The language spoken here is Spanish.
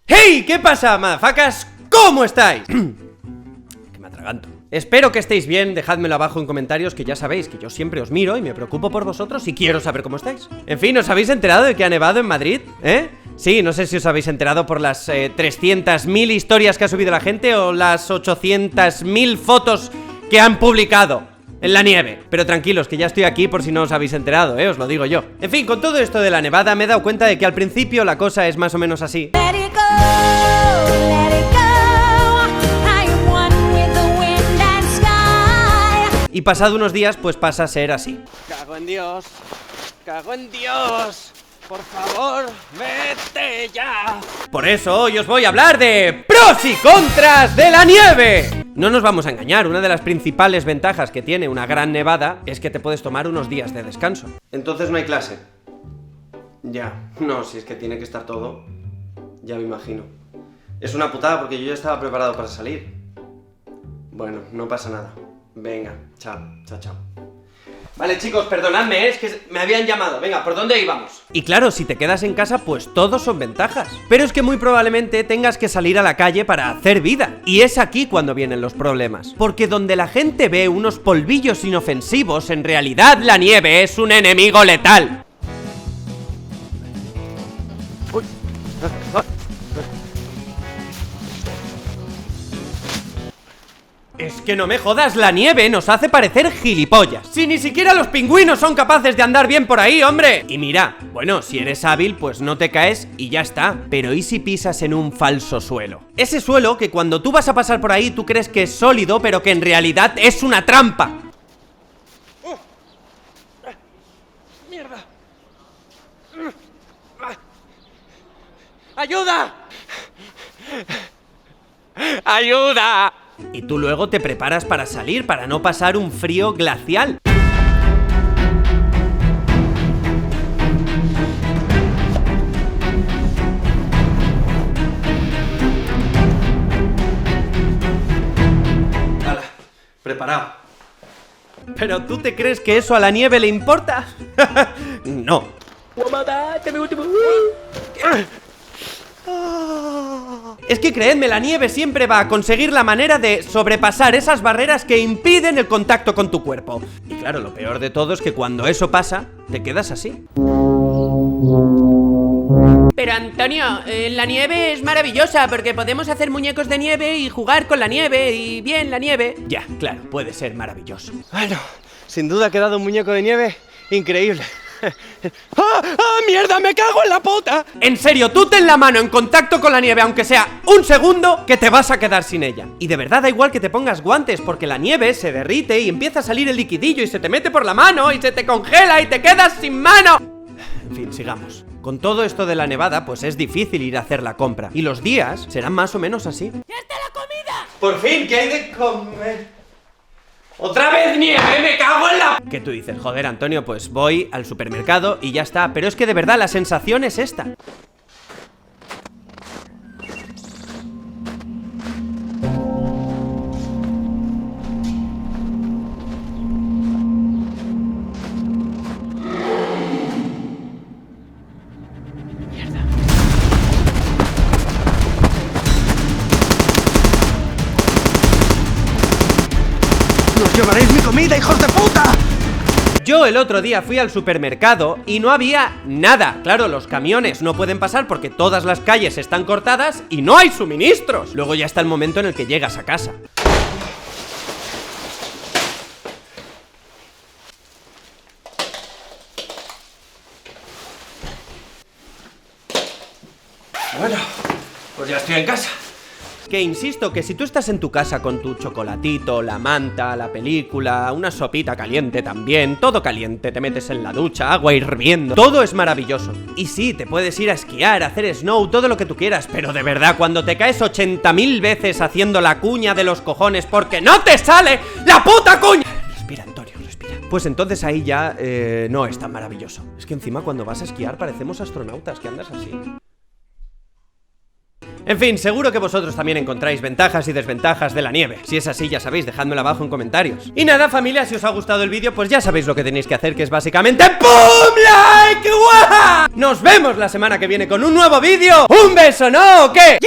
¡Hey! ¿Qué pasa, motherfuckers? ¿Cómo estáis? Que me atraganto. Espero que estéis bien, dejádmelo abajo en comentarios, que ya sabéis que yo siempre os miro y me preocupo por vosotros y quiero saber cómo estáis. En fin, ¿os habéis enterado de que ha nevado en Madrid? Sí, no sé si os habéis enterado por las 300.000 historias que ha subido la gente o las 800.000 fotos que han publicado en la nieve. Pero tranquilos, que ya estoy aquí por si no os habéis enterado, os lo digo yo. En fin, con todo esto de la nevada me he dado cuenta de que al principio la cosa es más o menos así. Y pasado unos días, pues pasa a ser así. Cago en Dios, por favor, vete ya. Por eso hoy os voy a hablar de pros y contras de la nieve. No nos vamos a engañar, una de las principales ventajas que tiene una gran nevada es que te puedes tomar unos días de descanso. Entonces no hay clase. Ya, no, si es que tiene que estar todo, ya me imagino. Es una putada porque yo ya estaba preparado para salir. Bueno, no pasa nada. Venga, chao. Vale, chicos, perdonadme, es que me habían llamado. Venga, ¿por dónde íbamos? Y claro, si te quedas en casa, pues todos son ventajas. Pero es que muy probablemente tengas que salir a la calle para hacer vida. Y es aquí cuando vienen los problemas. Porque donde la gente ve unos polvillos inofensivos, en realidad la nieve es un enemigo letal. Uy. Es que no me jodas, la nieve nos hace parecer gilipollas. Si ni siquiera los pingüinos son capaces de andar bien por ahí, hombre. Y mira, bueno, si eres hábil, pues no te caes y ya está. Pero ¿y si pisas en un falso suelo? Ese suelo que cuando tú vas a pasar por ahí tú crees que es sólido, pero que en realidad es una trampa. ¡Mierda! ¡Ayuda! ¡Ayuda! Y tú luego te preparas para salir, para no pasar un frío glacial. ¡Hala! Preparado. ¿Pero tú te crees que eso a la nieve le importa? No. Es que creedme, la nieve siempre va a conseguir la manera de sobrepasar esas barreras que impiden el contacto con tu cuerpo. Y claro, lo peor de todo es que cuando eso pasa, te quedas así. Pero Antonio, la nieve es maravillosa porque podemos hacer muñecos de nieve y jugar con la nieve y bien la nieve. Ya, claro, puede ser maravilloso. Bueno, sin duda ha quedado un muñeco de nieve increíble. ¡Ah! ¡Mierda! ¡Me cago en la puta! En serio, tú ten la mano en contacto con la nieve, aunque sea un segundo, que te vas a quedar sin ella. Y de verdad da igual que te pongas guantes, porque la nieve se derrite y empieza a salir el liquidillo y se te mete por la mano y se te congela y te quedas sin mano. En fin, sigamos. Con todo esto de la nevada, pues es difícil ir a hacer la compra. Y los días serán más o menos así. ¡Ya está la comida! ¡Por fin! ¿Qué hay de comer? ¡Otra vez nieve! ¡Me cago en la...! ¿Qué tú dices? Joder, Antonio, pues voy al supermercado y ya está. Pero es que de verdad la sensación es esta. ¡Llevaréis mi comida, hijos de puta! Yo el otro día fui al supermercado y no había nada. Claro, los camiones no pueden pasar porque todas las calles están cortadas y no hay suministros. Luego ya está el momento en el que llegas a casa. Bueno, pues ya estoy en casa. Que insisto, que si tú estás en tu casa con tu chocolatito, la manta, la película, una sopita caliente también, todo caliente, te metes en la ducha, agua hirviendo, todo es maravilloso. Y sí, te puedes ir a esquiar, a hacer snow, todo lo que tú quieras, pero de verdad, cuando te caes 80.000 veces haciendo la cuña de los cojones porque no te sale la puta cuña... Respira, Antonio, respira. Pues entonces ahí ya no es tan maravilloso. Es que encima cuando vas a esquiar parecemos astronautas, que andas así. En fin, seguro que vosotros también encontráis ventajas y desventajas de la nieve. Si es así, ya sabéis, dejádmelo abajo en comentarios. Y nada, familia, si os ha gustado el vídeo, pues ya sabéis lo que tenéis que hacer, que es básicamente ¡pum! like! ¡Guau! Nos vemos la semana que viene con un nuevo vídeo. ¡Un beso, no! ¿O qué?